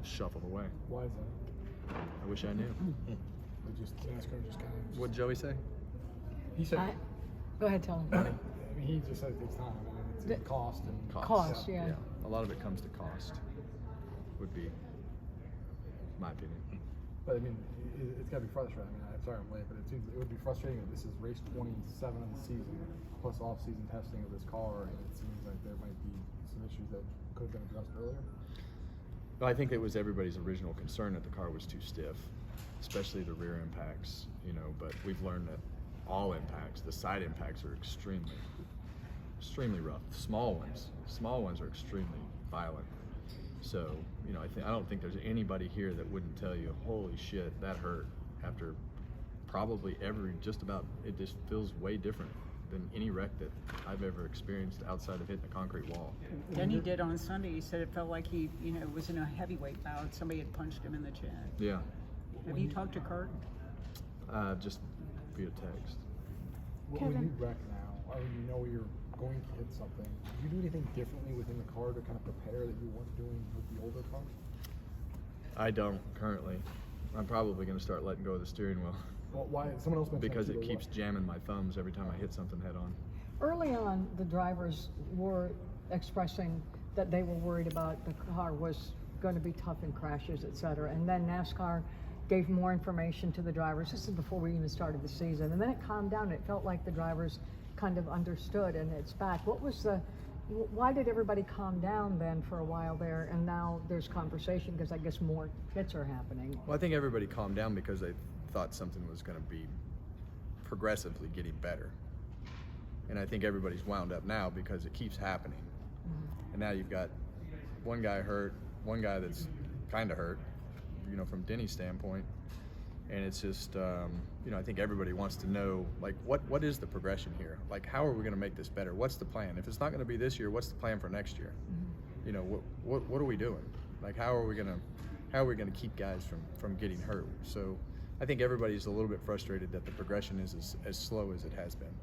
shuffled away. Why is that? I wish I knew. NASCAR just kind of. What'd Joey say? He said. Go ahead, tell him. I mean, he just said it takes time. I mean, it's cost and Cost, yeah. A lot of it comes to cost. Would be my opinion. But I mean, it's got to be frustrating. I mean, I'm sorry I'm late, but it would be frustrating that this is race 27 of the season, plus off-season testing of this car, and it seems like there might be some issues that could have been addressed earlier. I think it was everybody's original concern that the car was too stiff, especially the rear impacts, you know, but we've learned that all impacts, the side impacts are extremely rough. Small ones are extremely violent. So, you know, I don't think there's anybody here that wouldn't tell you, holy shit, that hurt, after probably just about, it just feels way different than any wreck that I've ever experienced outside of hitting a concrete wall. Denny did on Sunday. He said it felt like he, was in a heavyweight bout. Somebody had punched him in the chin. Yeah. Have you talked to Kurt? Just via text. When you wreck now, or you know you're going to hit something, do you do anything differently within the car to kind of prepare that you weren't doing with the older car? I don't currently. I'm probably going to start letting go of the steering wheel. Well, why? Someone else mentioned because that it too, keeps jamming my thumbs every time I hit something head on. Early on, the drivers were expressing that they were worried about the car was going to be tough in crashes, et cetera. And then NASCAR gave more information to the drivers. This is before we even started the season. And then it calmed down. It felt like the drivers kind of understood, and it's back. Why did everybody calm down then for a while there, and now there's conversation because I guess more hits are happening? Well, I think everybody calmed down because they thought something was going to be progressively getting better. And I think everybody's wound up now because it keeps happening. Mm-hmm. And now you've got one guy hurt, one guy that's kind of hurt, from Denny's standpoint. And it's just, I think everybody wants to know, like, what is the progression here? Like, how are we going to make this better? What's the plan? If it's not going to be this year, what's the plan for next year? Mm-hmm. What are we doing? Like, how are we going to keep guys from getting hurt? So I think everybody's a little bit frustrated that the progression is as slow as it has been.